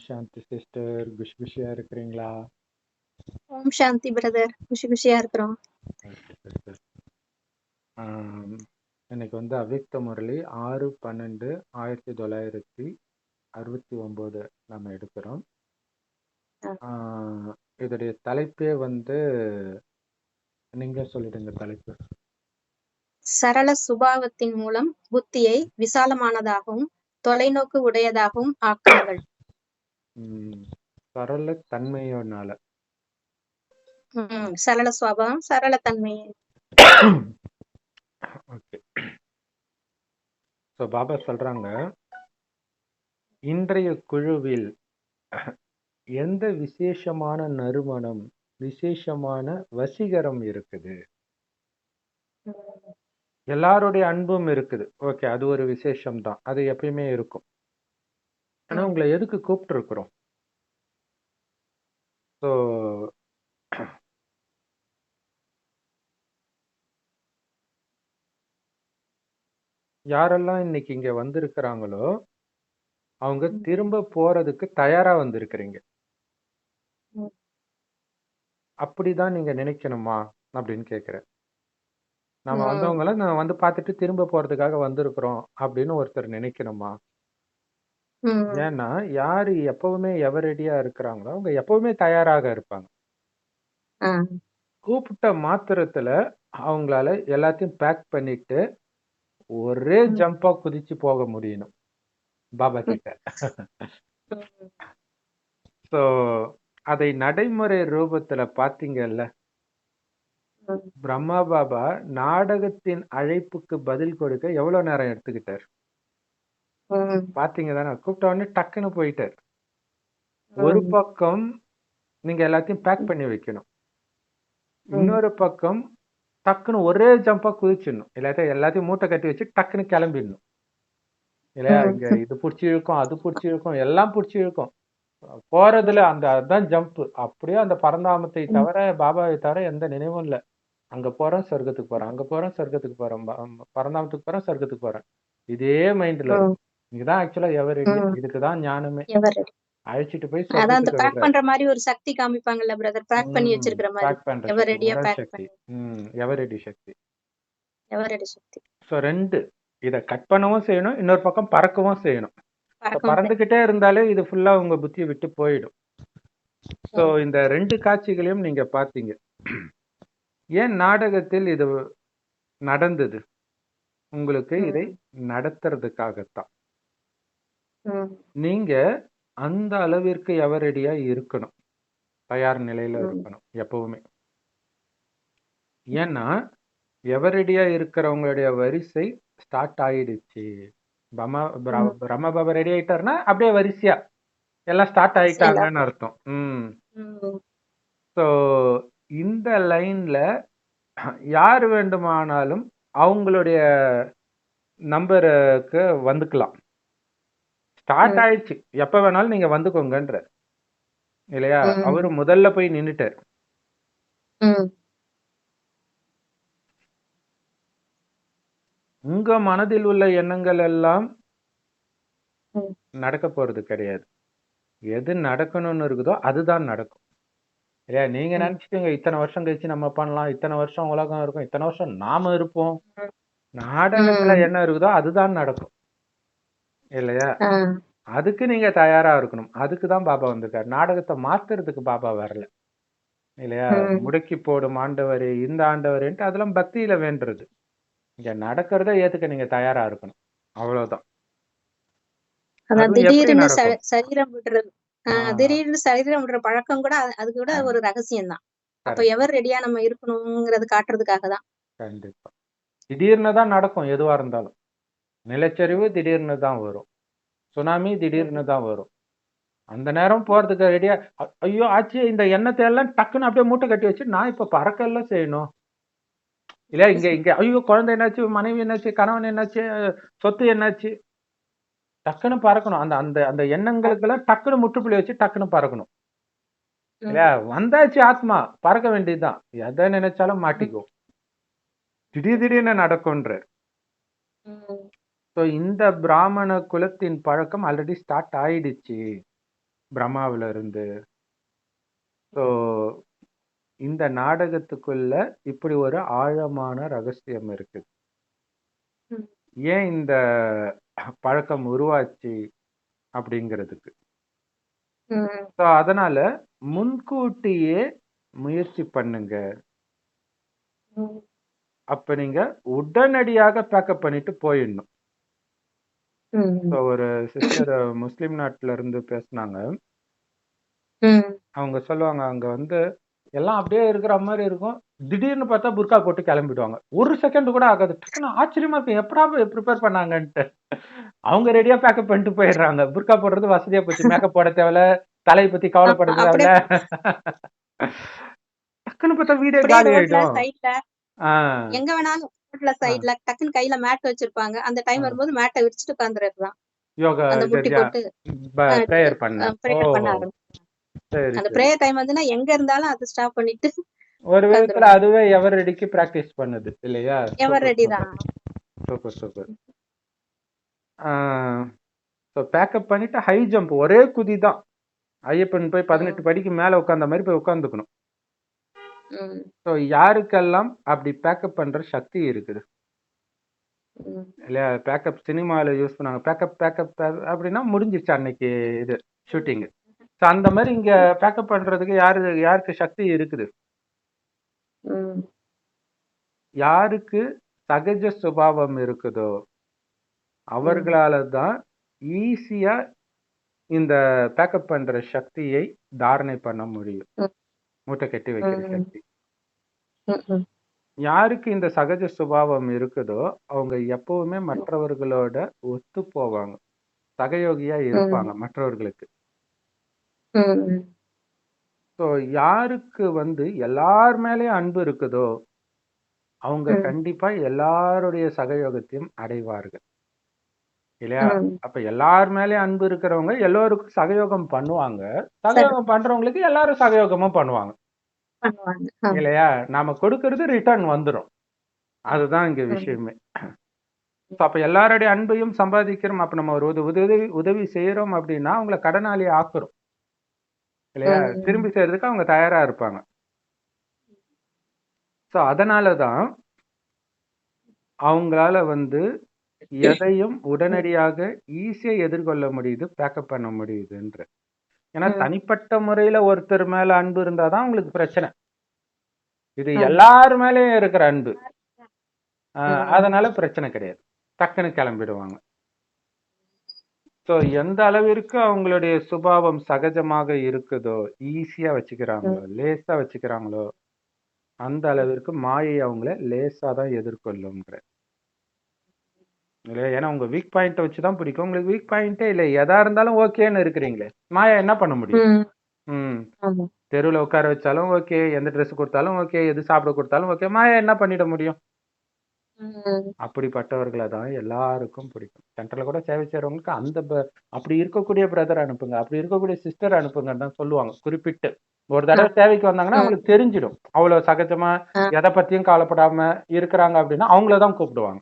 சாந்தி sister. குஷியா இருக்கிறீங்களா? ஓம் சாந்தி brother. குஷியா இருக்கிறோம். சிஸ்டர், இன்னைக்கு வந்து அவ்யக்த முரளி 6/12/1969 நம்ம எடுக்கிறோம். இதோடைய தலைப்பே வந்து நீங்க சொல்லிடுங்க தலைப்பு. சரள சுபாவத்தின் மூலம் புத்தியை விசாலமானதாகவும் தொலைநோக்கு உடையதாகவும் ஆக்குங்கள். சரள தன்மையினால சரள சுபாவம், சரள தன்மை. ஓகே. ஸோ பாபா சொல்றாங்க, இன்றைய குழுவில் எந்த விசேஷமான நறுமணம், விசேஷமான வசீகரம் இருக்குது, எல்லாருடைய அன்பும் இருக்குது. ஓகே, அது ஒரு விசேஷம் தான், அது எப்பயுமே இருக்கும். ஆனா உங்களை எதுக்கு கூப்பிட்டு இருக்கிறோம்? ஸோ யாரெல்லாம் இன்னைக்கு இங்க வந்திருக்கிறாங்களோ அவங்க திரும்ப போறதுக்கு தயாரா வந்திருக்கிறீங்க. அப்படிதான் நீங்க நினைக்கணுமா அப்படின்னு கேக்குறேன். நம்ம வந்தவங்கள நான் வந்து பார்த்துட்டு திரும்ப போறதுக்காக வந்திருக்கிறோம் அப்படின்னு ஒருத்தர் நினைக்கணுமா? ஏன்னா யாரு எப்பவுமே எவரெடியா இருக்கிறாங்களோ அவங்க எப்பவுமே தயாராக இருப்பாங்க. கூப்பிட்ட மாத்திரத்துல அவங்களால எல்லாத்தையும் பேக் பண்ணிட்டு ஒரே ஜம்பா குதிச்சு போக முடியணும் பாபா கிட்ட. சோ அதை நடைமுறை ரூபத்துல பாத்தீங்கல்ல, பிரம்மா பாபா நாடகத்தின் அழைப்புக்கு பதில் கொடுக்க எவ்வளவு நேரம் எடுத்துக்கிட்டார் பாத்தீங்க தானே? கூப்பிட்ட உடனே டக்குன்னு போயிட்டார். ஒரு பக்கம் நீங்க எல்லாத்தையும் பேக் பண்ணி வைக்கணும், இன்னொரு பக்கம் டக்குன்னு ஒரே ஜம்பா குதிச்சிடணும். இல்லாட்ட எல்லாத்தையும் மூட்டை கட்டி வச்சு டக்குன்னு கிளம்பிடணும் இல்லையா? இங்க இது பிடிச்சி இருக்கும், அது பிடிச்சி இருக்கும், எல்லாம் பிடிச்சி இருக்கும். போறதுல அதுதான் ஜம்ப். அப்படியே அந்த பரந்தாமத்தை தவிர, பாபாவை தவிர எந்த நினைவும் இல்லை. அங்க போறேன் சொர்க்கத்துக்கு போறேன், அங்க போறேன் சொர்க்கத்துக்கு போறேன், பரந்தாமத்துக்கு போறேன் சொர்க்கத்துக்கு போறேன். இதே மைண்ட்ல இதுதான் ஆக்சுவலா எவரெடி. இதுக்குதான் ஞானமே. அழைச்சிட்டு போய் பேக் பண்ற மாதிரி ஒரு சக்தி காமிப்பாங்கல்ல பிரதர், பேக் பண்ணி வச்சிருக்கிற மாதிரி. பேக் பண்ற சக்தி, எவரெடி சக்தி. எவரெடி சக்தி. சோ ரெண்டு, இத கட் பண்ணவும் செய்யணும், இன்னொரு பக்கம் பறக்கவும் செய்யணும். பறந்துகிட்டே இருந்தாலே இது ஃபுல்லா உங்க புத்தியை விட்டு போயிடும். சோ இந்த ரெண்டு காட்சிகளையும் நீங்க பாத்தீங்க. ஏன் நாடகத்தில் இது நடந்தது? உங்களுக்கு இதை நடத்துறதுக்காகத்தான். நீங்க அந்த அளவிற்கு எவரெடியா இருக்கணும், தயார் நிலையில இருக்கணும் எப்பவுமே. ஏன்னா எவரெடியா இருக்கிறவங்களுடைய வரிசை ஸ்டார்ட் ஆயிடுச்சு. பிரம்ம பாபா ரெடி ஆயிட்டாருன்னா அப்படியே வரிசையா எல்லாம் ஸ்டார்ட் ஆயிட்டாங்கன்னு அர்த்தம். ஸோ இந்த லைன்ல யார் வேண்டுமானாலும் அவங்களுடைய நம்பருக்கு வந்துக்கலாம். ஸ்டார்ட் ஆயிடுச்சு, எப்ப வேணாலும் நீங்க வந்துக்கோங்கன்ற இல்லையா? அவரு முதல்ல போய் நின்னுட்டார். உங்க மனதில் உள்ள எண்ணங்கள் எல்லாம் நடக்க போறது கிடையாது. எது நடக்கணும்னு இருக்குதோ அதுதான் நடக்கும் இல்லையா? நீங்க நினைச்சிட்டீங்க இத்தனை வருஷம் கழிச்சு நம்ம பண்ணலாம், இத்தனை வருஷம் உலகம் இருக்கும், இத்தனை வருஷம் நாம இருப்போம். நாடகத்துல என்ன இருக்குதோ அதுதான் நடக்கும் இல்லையா? அதுக்கு நீங்க தயாரா இருக்கணும். அதுக்குதான் பாபா வந்திருக்காரு. நாடகத்தை மாத்துறதுக்கு பாபா வரல இல்லையா? முடக்கி போடும் ஆண்டவரே, இந்த ஆண்டவரேன்ட்டு அதெல்லாம் பக்தியில வேண்டுறது. இங்க நடக்கிறத ஏத்துக்க நீங்க தயாரா இருக்கணும், அவ்வளவுதான். திடீர்னு சரீரம் விடுறது, திடீர்னு சரீரம் விடுற பழக்கம் கூட அது கூட ஒரு ரகசியம் தான். அப்ப எவர் ரெடியா நம்ம இருக்கணும்ங்கறது காட்டுறதுக்காக தான். கண்டிப்பா திடீர்னு தான் நடக்கும். எதுவா இருந்தாலும் நிலச்சரிவு திடீர்னு தான் வரும், சுனாமி திடீர்னு தான் வரும். அந்த நேரம் போறதுக்கு ரெடியா, ஐயோ ஆச்சு, இந்த எண்ணத்தை எல்லாம் டக்குன்னு அப்படியே மூட்டை கட்டி வச்சு நான் இப்ப பறக்கெல்லாம் செய்யணும் இல்லையா? இங்க ஐயோ குழந்தை என்னாச்சு, மனைவி என்னாச்சு, கணவன் என்னாச்சு, சொத்து என்னாச்சு, டக்குன்னு பறக்கணும். அந்த அந்த அந்த எண்ணங்களுக்கெல்லாம் டக்குன்னு முற்றுப்புள்ளி வச்சு டக்குன்னு பறக்கணும் இல்லையா? வந்தாச்சு ஆத்மா, பறக்க வேண்டியதுதான். எதை நினைச்சாலும் மாட்டிக்கும், திடீர்னு நடக்கும்ன்ற. இந்த பிராமண குலத்தின் பழக்கம் ஆல்ரெடி ஸ்டார்ட் ஆயிடுச்சு. பிரம்மாவில இருந்து. ஸோ இந்த நாடகத்துக்குள்ள இப்படி ஒரு ஆழமான ரகசியம் இருக்கு. ம். ஏன் இந்த பழக்கம் உருவாச்சு அப்படிங்கிறதுக்கு. ம். ஸோ அதனால முன்கூட்டியே முயற்சி பண்ணுங்க. ம். அப்ப நீங்க உடனடியாக பேக்கப் பண்ணிட்டு போயிடணும். ம். ஸோ ஒரு சிஸ்டர் முஸ்லிம் நாட்டுல இருந்து பேசுனாங்க. ம். அவங்க சொல்லுவாங்க, அங்க வந்து எல்லாம் அப்படியே இருக்கிற மாதிரி இருக்கும். திடீர்னு பார்த்தா புர்கா போட்டு கிளம்பிடுவாங்க. ஒரு செகண்ட் கூட ஆகாது. டக்குன்னு ஆச்சரியமா இருக்கும். எப்படா ப்ரிப்பேர் பண்ணாங்கன்ட்டு. அவங்க ரெடியா பேக்கப் பண்ணிட்டு போயிடுறாங்க. புர்கா போடுறது வசதியா போச்சு. மேக்கப் போட தேவையில்ல, தலையை பத்தி கவலைப்பட ஆமா. தேவையில்ல. அப்படியே டக்குன்னு பார்த்தா வீடே அப்படியே காலி ரோட்ல ஆயிடும். சைட்ல ஆஹ் எங்க வேணாலும் ரோட்ல ஆஹ் சைட்ல டக்குன்னு கையில மேட் வச்சிருப்பாங்க. அந்த டைம் ஆஹ் வரும்போது மேட்ட விரிச்சுட்டு உட்கார்ந்துறதுதான். யோகா அந்த முட்டி சரியா போட்டு பிரேயர் பண்ண. ப்ரேயர் பண்ண ஓஹோ, ஆரம்பிச்சு. சரி அந்த சரி. பிரேயர் டைம் வந்துன்னா எங்க இருந்தாலும் அதை ஸ்டாப் பண்ணிட்டு ஒரு விதத்துல உட்காந்துருவாங்க. அதுவே எவர் ரெடிக்கு பிராக்டிஸ் பண்ணுது இல்லையா? எவர் சூப்பர் ரெடி சூப்பர் தான். Super super. ஸோ பேக்கப் பண்ணிட்டு ஹை ஜம்ப் ஒரே குதி தான். ஐயப்பன் போய் 18 படிக்கு மேல உட்கார்ந்த மாதிரி போய் உட்காந்துக்கணும். ம். ஸோ யாருக்கெல்லாம் அப்படி பேக்கப் பண்ற சக்தி இருக்குது ம். இல்லையா? பேக்கப் சினிமாவில் யூஸ் பண்ணாங்க. பேக்கப் பேக்கப் அப்படின்னா முடிஞ்சிருச்சு அன்னைக்கு இது ஷூட்டிங். ஸோ அந்த மாதிரி இங்க பேக்கப் பண்றதுக்கு யாருக்கு சக்தி இருக்குது? ம். யாருக்கு சகஜ சுபாவம் இருக்குதோ அவர்களால தான் ஈஸியா இந்த பேக்கப் பண்ற சக்தியை தாரணை பண்ண முடியும். ம். மூட்டை கட்டி வைக்கிற ம். சக்தி. ம். யாருக்கு இந்த சகஜ சுபாவம் இருக்குதோ அவங்க எப்பவுமே மற்றவர்களோட ஒத்து போவாங்க, சகயோகியா இருப்பாங்க மற்றவர்களுக்கு. ம். ஸோ யாருக்கு வந்து எல்லார் மேலேயும் அன்பு இருக்குதோ அவங்க ம். கண்டிப்பா எல்லாருடைய சகயோகத்தையும் அடைவார்கள் இல்லையா? ம். அப்ப எல்லார் மேலேயும் அன்பு இருக்கிறவங்க எல்லோருக்கும் சகயோகம் பண்ணுவாங்க. சரி சகயோகம் பண்றவங்களுக்கு எல்லாரும் சகயோகமும் பண்ணுவாங்க பண்ணுவாங்க. இல்லையா? நாம கொடுக்கறது ரிட்டர்ன் வந்துடும். அதுதான் இங்க ம். விஷயமே. So, அப்ப எல்லாருடைய அன்பையும் சம்பாதிக்கிறோம். அப்ப நம்ம ஒரு உதவி செய்யறோம் அப்படின்னா அவங்கள கடனாளி ஆக்குறோம் இல்லையா? ம். திரும்பி செய்யறதுக்கு அவங்க தயாரா இருப்பாங்க. ஸோ அதனாலதான் அவங்களால வந்து எதையும் உடனடியாக ஈஸியா எதிர்கொள்ள முடியுது, பேக்கப் பண்ண முடியுதுன்ற. ஏன்னா ம். தனிப்பட்ட முறையில ஒருத்தர் மேல அன்பு இருந்தாதான் அவங்களுக்கு பிரச்சனை. இது ம். எல்லார் மேலயும் இருக்கிற அன்பு. ம். அதனால பிரச்சனை கிடையாது. டக்குன்னு கிளம்பிடுவாங்க. ஸோ எந்த அளவிற்கு அவங்களுடைய சுபாவம் சகஜமாக இருக்குதோ, ஈஸியா வச்சுக்கிறாங்களோ, லேசா வச்சுக்கிறாங்களோ, அந்த அளவிற்கு மாயை அவங்கள லேசா தான் எதிர்கொள்ளும்ன்ற. இல்லையா? ஏன்னா உங்க வீக் பாயிண்ட்டை வச்சுதான் பிடிக்கும். உங்களுக்கு வீக் பாயிண்டே இல்லை, எதா இருந்தாலும் ஓகேன்னு இருக்கிறீங்களே, மாயா என்ன பண்ண முடியும்? ம். ம் ஆமா. தெருவில் உட்கார வச்சாலும் ஓகே, எந்த ட்ரெஸ் கொடுத்தாலும் ஓகே, எது சாப்பிட கொடுத்தாலும் ஓகே, மாயா என்ன பண்ணிட முடியும்? ம். அப்படிப்பட்டவர்களை தான் எல்லாருக்கும் பிடிக்கும். சென்டர்ல கூட சேவை செய்யறவங்களுக்கு அப்படி இருக்கக்கூடிய பிரதர் அனுப்புங்க, அப்படி இருக்கக்கூடிய சிஸ்டர் அனுப்புங்கன்னு தான் சொல்லுவாங்க. குறிப்பிட்டு ஒரு தடவை சேவைக்கு வந்தாங்கன்னா ம். அவங்களுக்கு தெரிஞ்சிடும் அவ்வளவு சகஜமா எதை பத்தியும் கவலைப்படாம இருக்கிறாங்க அப்படின்னா அவங்களதான் கூப்பிடுவாங்க.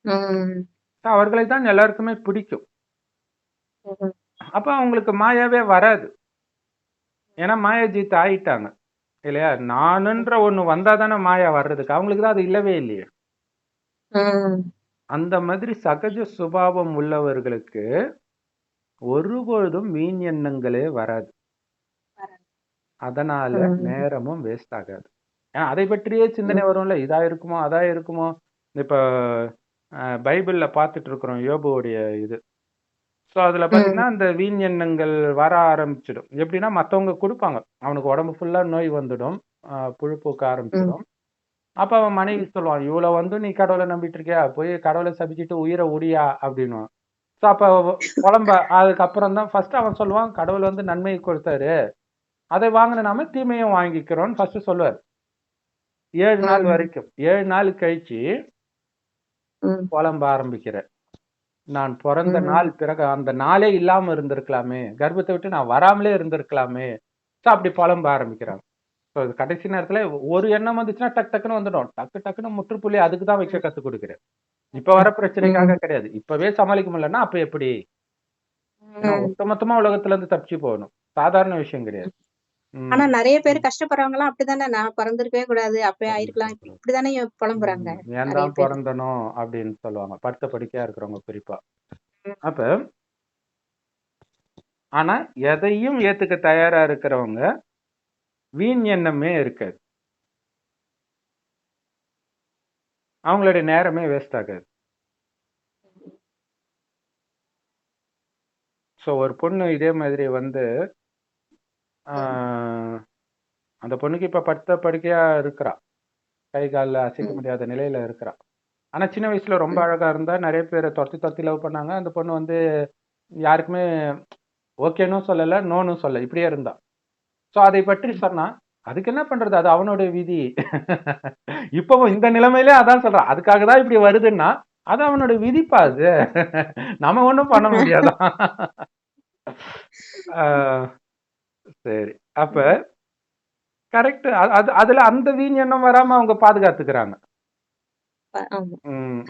ம். அவர்களை தான் எல்லாருக்குமே பிடிக்கும். ம். அப்ப அவங்களுக்கு மாயாவே வராது. ஏன்னா மாயாஜித் ஆயிட்டாங்க இல்லையா? நானுன்ற ஒண்ணு வந்தாதானே மாயா வர்றதுக்கு. அவங்களுக்கு தான் அது இல்லவே இல்லையே. ம். அந்த மாதிரி சகஜ சுபாவம் உள்ளவர்களுக்கு ஒருபொழுதும் வீண் எண்ணங்களே வராது. அதனால நேரமும் வேஸ்ட் ஆகாது. ஏன்னா அதை பற்றியே சிந்தனை வரும்ல, இதா இருக்குமோ அதா இருக்குமோ. இப்ப பைபிள்ல பார்த்துட்டு இருக்கிறோம் யோபுவுடைய இது. ஸோ அதுல பாத்தீங்கன்னா அந்த வீண் எண்ணங்கள் வர ஆரம்பிச்சிடும். எப்படின்னா மத்தவங்க கொடுப்பாங்க, அவனுக்கு உடம்பு ஃபுல்லா நோய் வந்துடும், புழு பூக்க ஆரம்பிச்சிடும். அப்ப அவன் மனைவி சொல்லுவான், இவ்வளவு வந்து நீ கடவுளை நம்பிட்டு இருக்கியா, போய் கடவுளை சபிச்சுட்டு உயிரை உடியா அப்படின்னுவான். ஸோ அப்ப புலம்ப அதுக்கப்புறம் தான் ஃபர்ஸ்ட் அவன் சொல்லுவான், கடவுள் வந்து நன்மையை கொடுத்தாரு, அதை வாங்கின நாம தீமையும் வாங்கிக்கிறோம்னு ஃபர்ஸ்ட் சொல்லுவார். 7 நாள் வரைக்கும். 7 நாள் கழிச்சு புலம்ப ஆரம்பிக்கிற, நான் பிறந்த நாள் பிறகு அந்த நாளே இல்லாம இருந்திருக்கலாமே, கர்ப்பத்தை விட்டு நான் வராமலே இருந்திருக்கலாமே. ஸோ அப்படி புலம்ப ஆரம்பிக்கிறாங்க. ஸோ கடைசி நேரத்துல ஒரு எண்ணம் வந்துச்சுன்னா டக்கு டக்குன்னு வந்துடும். டக்கு டக்குன்னு முற்றுப்புள்ளி அதுக்கு தான் வைக்க கத்துக் கொடுக்குறேன். இப்ப வர பிரச்சனைக்காக கிடையாது. இப்பவே சமாளிக்க முடியலன்னா அப்ப எப்படி? ஏன்னா ம். ஒட்டுமொத்தமா உலகத்துல இருந்து தப்பிச்சு போகணும். சாதாரண விஷயம் கிடையாது. ஆனா ம். நெறைய பேர் ம். கஷ்டப்படுறவங்க எல்லாம் அப்படித்தானே, நான் பொறந்திருக்கவே கூடாது, அப்பயே ஆயிருக்கலாம். பொறந்திருக்கக்கூடாது. இப்படித்தானே புலம்புறாங்க ஏன் நெறைய தான் பேரு. பொறந்தனோ அப்படின்னு சொல்லுவாங்க. படுத்த படுக்கையா இருக்கிறவங்க குறிப்பா. ம். அப்ப ஆனா எதையும் ஏத்துக்க தயாரா இருக்கிறவங்க வீண் எண்ணமே இருக்காது. அவங்களுடைய நேரமே வேஸ்ட் ஆகாது. ஸோ ஒரு பொண்ணு இதே மாதிரி வந்து ஆஹ், அந்த பொண்ணுக்கு இப்ப படுத்த படுக்கையா இருக்கிறா. கை கால்ல அசைக்க ம். முடியாத நிலையில இருக்கிறா. ஆனா சின்ன வயசுல ரொம்ப ம். அழகா இருந்தா, நிறைய பேரை தொரத்தி தொரத்தி லவ் பண்ணாங்க. அந்த பொண்ணு வந்து யாருக்குமே ஓகேன்னும் சொல்லல, நோனும் சொல்லல, இப்படியே இருந்தா. சோ அதை பற்றி சொன்னா, அதுக்கு என்ன பண்றது, அது அவனுடைய விதி. இப்பவும் இந்த நிலைமையிலே அதான் சொல்றான், அதுக்காக தான் இப்படி வருதுன்னா அது அவனோட விதிப்பா அது. நம்ம ஒண்ணும் பண்ண முடியாதான். ஆஹ் சரி. அப்ப ம். கரெக்ட். அது அதுல அந்த வீண் எண்ணம் வராம அவங்க பாதுகாத்துக்கிறாங்க. ஆமா.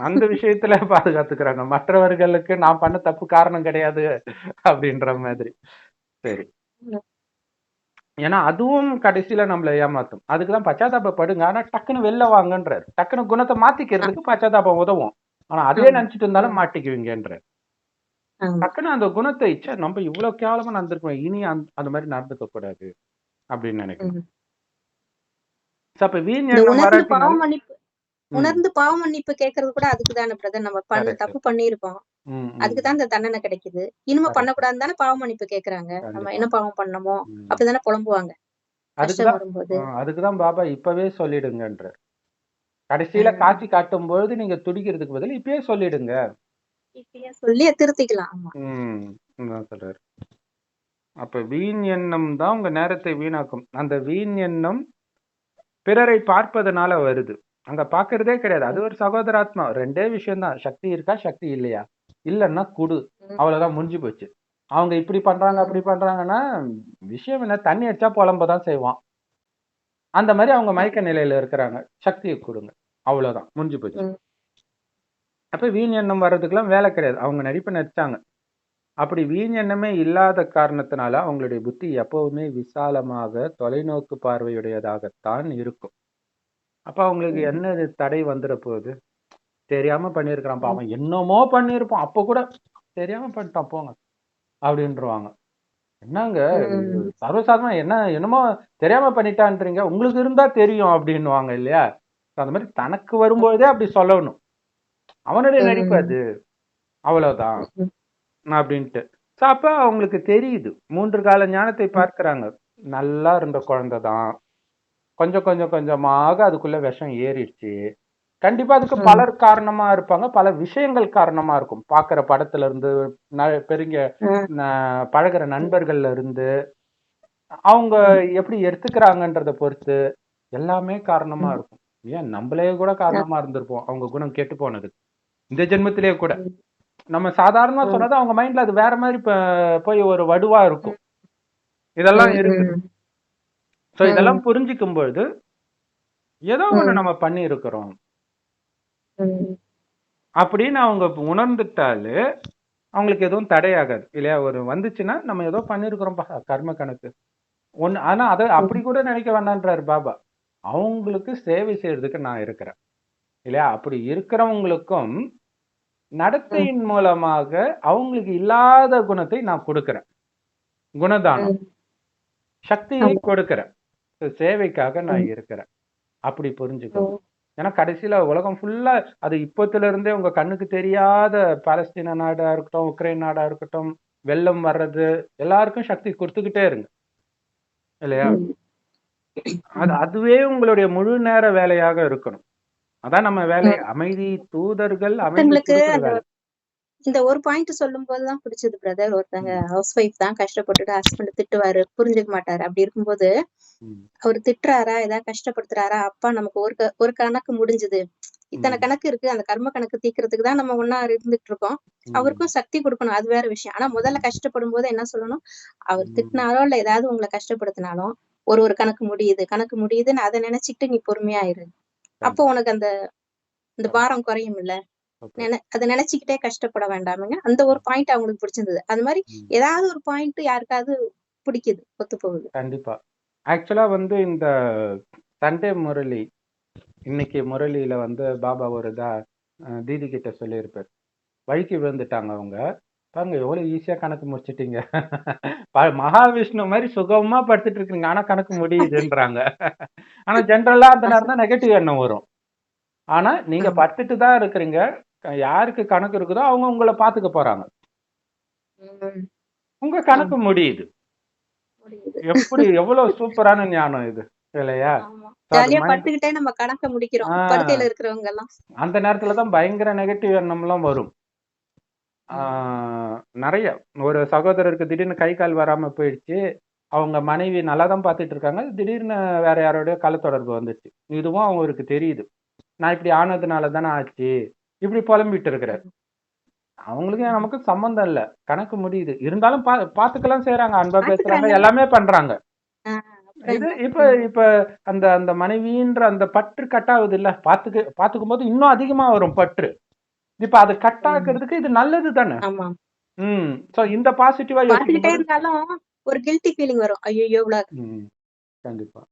அந்த விஷயத்துல பாதுகாத்துக்கிறாங்க. மற்றவர்களுக்கு நான் பண்ண தப்பு காரணம் கிடையாது அப்படின்ற மாதிரி. சரி. ம். ஏன்னா அதுவும் கடைசியில நம்மள ஏமாத்தும். அதுக்குதான் பச்சாத்தாபப்படுங்க. ஆனா டக்குன்னு வெளில வாங்கன்றாரு. டக்குன்னு குணத்தை அ மாத்திக்கிறதுக்கு பச்சாத்தாபம் உதவும். ஆனா அதே ஆமா. நினைச்சிட்டு இருந்தாலும் ம். மாட்டிக்குவீங்கன்றார். ஆமா. டக்குன்னு அந்த குணத்தை நம்ம இவ்வளவு கேவலமா நடந்திருக்கோம், இனி அந்த மாதிரி நடந்துக்க கூடாது அப்படின்னு நினைக்கணும். ம். அப்ப வீண் இந்த எண்ணம் உணர்ந்து பாவ வராட்டினாலும் மன்னிப்பு ம் உணர்ந்து பாவ மன்னிப்பு கேட்கறது கூட அதுக்கு தானே பிரதர். நம்ம கரெக்ட். தப்பு பண்ணியிருக்கோம். ம் அதுக்கு ம் தான் இந்த தண்டனை கிடைக்குது. இனிமே கரெக்ட். பண்ணக்கூடாதுன்னு தானே பாவ மன்னிப்பு கேட்கறாங்க. நம்ம கண்டிப்பா. என்ன பாவம் பண்ணோமோ? ம். அப்படித்தானே புலம்புவாங்க. கஷ்டம் அதுக்குதான் வரும்போது. அதுக்குதான் பாபா இப்பவே சொல்லிடுங்கன்ற. கடைசியில ம். காட்சி காட்டும் பொழுது நீங்க துடிக்கிறதுக்கு பதில் இப்பயே சொல்லிடுங்க. இப்பயே சொல்லி திருத்திக்கலாம். ஆமா. ம் தான் சொல்றாரு. அப்ப வீண் எண்ணம் தான் உங்க நேரத்தை வீணாக்கும். அந்த வீண் எண்ணம் பிறரை பார்ப்பதனால வருது. அங்க பாக்குறதே கிடையாது. அது ம். ஒரு சகோதராத்மா. ரெண்டே விஷயம் தான். சக்தி இருக்கா, சக்தி இல்லையா? இல்லன்னா குடு. ம். அவ்வளவுதான், முடிஞ்சு போச்சு. அவங்க இப்படி பண்றாங்க, அப்படி ம். பண்றாங்கன்னா விஷயம் என்ன, தண்ணி அடிச்சா புலம்ப தான் செய்வான். அந்த மாதிரி அவங்க மயக்க நிலையில இருக்கிறாங்க. சக்தியை கொடுங்க. அவ்வளவுதான், முடிஞ்சு போச்சு. ம். அப்ப வீண் எண்ணம் வர்றதுக்கெல்லாம் வேலை கிடையாது. அவங்க நடிப்பு நடிச்சாங்க. அப்படி வீண் எண்ணமே இல்லாத காரணத்தினால அவங்களுடைய புத்தி எப்பவுமே விசாலமாக தொலைநோக்கு பார்வையுடையதாகத்தான் இருக்கும். அப்ப அவங்களுக்கு ம். என்ன தடை வந்துட போகுது? தெரியாம பண்ணியிருக்கிறான் ம். பாவம். என்னமோ பண்ணியிருப்போம். அப்ப கூட தெரியாம பண்ணிட்டான் போங்க அப்படின்றவாங்க. என்னங்க இது ம். சர்வசாதாரணமா என்ன என்னமோ தெரியாம பண்ணிட்டான்றீங்க. உங்களுக்கு இருந்தா தெரியும் அப்படின்னுவாங்க இல்லையா? அந்த மாதிரி தனக்கு வரும்போதே அப்படி சொல்லணும். அவனுடைய நடிப்பு ம். அது. அவ்வளவுதான் ம். அப்படின்ட்டு. ஸோ அப்ப அவங்களுக்கு தெரியுது. 3 கால ஞானத்தை ம். பார்க்கிறாங்க. நல்லா இருந்த குழந்தை தான். கொஞ்சம் கொஞ்சம் கொஞ்சமாக அதுக்குள்ள விஷம் ஏறிடுச்சு. கண்டிப்பா அதுக்கு ம். பலர் காரணமா இருப்பாங்க. பல விஷயங்கள் காரணமா இருக்கும். பார்க்கிற படத்துல இருந்து, பெருங்க ம். பழகுற நண்பர்கள்ல இருந்து, அவங்க ம். எப்படி எடுத்துக்கிறாங்கன்றத பொறுத்து எல்லாமே காரணமா ம். இருக்கும். ஏன் நம்மளே கூட காரணமா இருந்திருப்போம். அவங்க குணம் கெட்டு போனதுக்கு. இந்த ஜென்மத்திலேயே கூட. ம். நம்ம சாதாரணமா ம். சொன்னது அவங்க மைண்ட்ல அது வேற மாதிரி போய் ஒரு வடுவா இருக்கும். ம். இதெல்லாம் இருக்குது. ம். சோ இதெல்லாம் ம். புரிஞ்சுக்கும் பொழுது ஏதோ ஒண்ணு ம். நம்ம பண்ணி இருக்கிறோம் ம். அப்படின்னு அவங்க உணர்ந்துட்டாலே அவங்களுக்கு எதுவும் தடையாகாது இல்லையா? ஒரு வந்துச்சுன்னா நம்ம ஏதோ பண்ணிருக்கிறோம் கர்ம கணக்கு ஒண்ணு. ஆனா அதை அப்படி ம். கூட நினைக்க வேண்டான்றாரு பாபா. அவங்களுக்கு சேவை செய்யறதுக்கு நான் இருக்கிறேன் இல்லையா? அப்படி இருக்கிறவங்களுக்கும் ம். நடத்தையின் மூலமாக அவங்களுக்கு இல்லாத குணத்தை நான் கொடுக்கிறேன். குணதானம், ம். சக்தியை ஆமா. கொடுக்கிறேன். சேவைக்காக நான் ம். இருக்கிறேன். அப்படி புரிஞ்சுக்கோங்க. ம். ஏன்னா கடைசியில உலகம் ஃபுல்லா அது இப்பத்துல இருந்தே உங்க கண்ணுக்கு தெரியாத பாலஸ்தீன நாடா இருக்கட்டும், உக்ரைன் நாடா இருக்கட்டும், வெள்ளம் வர்றது எல்லாருக்கும் சக்தி கொடுத்துக்கிட்டே இருங்க இல்லையா? ம். அதுவே உங்களுடைய முழு நேர வேலையாக இருக்கணும். அதான் நம்ம வேலை. ம். அமைதி தூதர்கள், அமைதி ஒருத்தங்களுக்கு கொடுக்கிற அந்த வேலை. இந்த ஒரு பாயிண்ட் சொல்லும்போது தான் பிடிச்சது பிரதர். ஒருத்தங்க ம், ஹவுஸ் ஒய்ஃப் தான் கஷ்டப்பட்டுட்டு ஹஸ்பண்ட் திட்டுவாரு. புரிஞ்சுக்க மாட்டாரு. அப்படி இருக்கும்போது ம், அவரு திட்டுறாரா, ஏதாவது கஷ்டப்படுத்துறாரா, அப்பா நமக்கு ஒரு கணக்கு முடிஞ்சுது. இத்தன ம், கணக்கு இருக்கு. அந்த கர்ம கணக்கு தீர்க்கறதுக்கு தான் நம்ம ஒண்ணா இருந்துட்டு இருக்கோம். ம், அவருக்கும் சக்தி குடுக்கணும். அது வேற விஷயம். ஆனா முதல்ல கஷ்டப்படும்போது என்ன சொல்லணும்? அவர் ம். திட்டினாரோ, இல்ல ஏதாவது உங்கள கஷ்டப்படுத்தினாலும், ஒரு கணக்கு முடியுது. கணக்கு முடியுதுன்னு அத நினைச்சுக்கிட்டு நீ பொறுமையா இரு. அப்போ கண்டிப்பா. உனக்கு அந்த அந்த கரெக்ட். பாரம் குறையும்ல. சூப்பர். அத நினைச்சுக்கிட்டே கஷ்டப்பட வேண்டாமுங்க. அந்த ஒரு பாயிண்ட் அவங்களுக்கு பிடிச்சிருந்தது. அது மாரி ம். ஏதாவது ஒரு பாயிண்ட் யாருக்காவது பிடிக்குது, ஒத்து போகுது. கண்டிப்பா. ஆக்சுவலா வந்து இந்த சண்டே முரளி, இன்னைக்கு முரளியில வந்து பாபா ஒரு தீதி கிட்ட சொல்லியிருப்பாரு. வழுக்கி விழுந்துட்டாங்க அவங்க. பாருங்க எவ்வளவு ஈஸியா கணக்கு முடிச்சிட்டீங்க. மகாவிஷ்ணு மாதிரி சுகமா படுத்துட்டு இருக்கீங்க. ஆனா கணக்கு முடியுதுன்றாங்க. ஆனா ஜென்ரலா அந்த நேரம் தான் நெகட்டிவ் எண்ணம் வரும். ஆனா நீங்க ஆமா. படுத்துட்டு தான் இருக்கிறீங்க. யாருக்கு கணக்கு இருக்குதோ அவங்க உங்கள பாத்துக்க போறாங்க. ம். உங்க ஆமா. கணக்கு முடியுது. முடியுது. எவ்வளவு சூப்பரான ஞானம் இது. இல்லையா? ஆமா. So அது ஜாலியா மைண்ட் படுத்துக்கிட்டே நம்ம கணக்க முடிக்கிறோம். படுக்கையில இருக்கிறவங்க எல்லாம். அந்த நேரத்துல தான் பயங்கர நெகட்டிவ் எண்ணம்லாம் வரும். ஆ நெறைய. ஒரு சகோதரருக்கு திடீர்னு கை, கால் வராம போயிடுச்சு. அவங்க மனைவி நல்லா தான் பார்த்துட்டு இருக்காங்க. திடீர்னு வேற யாரோடயோ கள்ளத்தொடர்பு வந்துச்சு. இதுவும் அவருக்கு தெரியுது. நான் இப்படி ஆனதுனால தானே ஆச்சு. இப்படி புலம்பிட்டு இருக்கிறார். ம். அவங்களுக்கும் ம். நமக்கும் சம்மந்தம் இல்ல. கணக்கு முடியுது. இருந்தாலும் பார்த்துக்கலாம் செய்றாங்க. அன்பா பேசுறாங்க. பாத்துக்கிறாங்கல்ல. எல்லாமே பண்றாங்க. ஆ அப்புறம் இது என்ன? இப்ப ம். இப்ப அந்த அந்த மனைவின்ற அந்த பற்று கட்டாகுதுல்ல. பார்த்துக்கும்போது இன்னும் அதிகமா வரும் பற்று. இப்ப அது கட் ம். ஆக்குறதுக்கு இது நல்லது தானே! ஆமா. ம். சோ இந்த பாசிட்டிவா பார்த்துக்கிட்டே யோசிக்கும்போது இருந்தாலும் ஒரு கில்ட்டி ஃபீலிங் வரும். ஐய்யய்யோ! இவ்ளோ ம். கண்டிப்பா.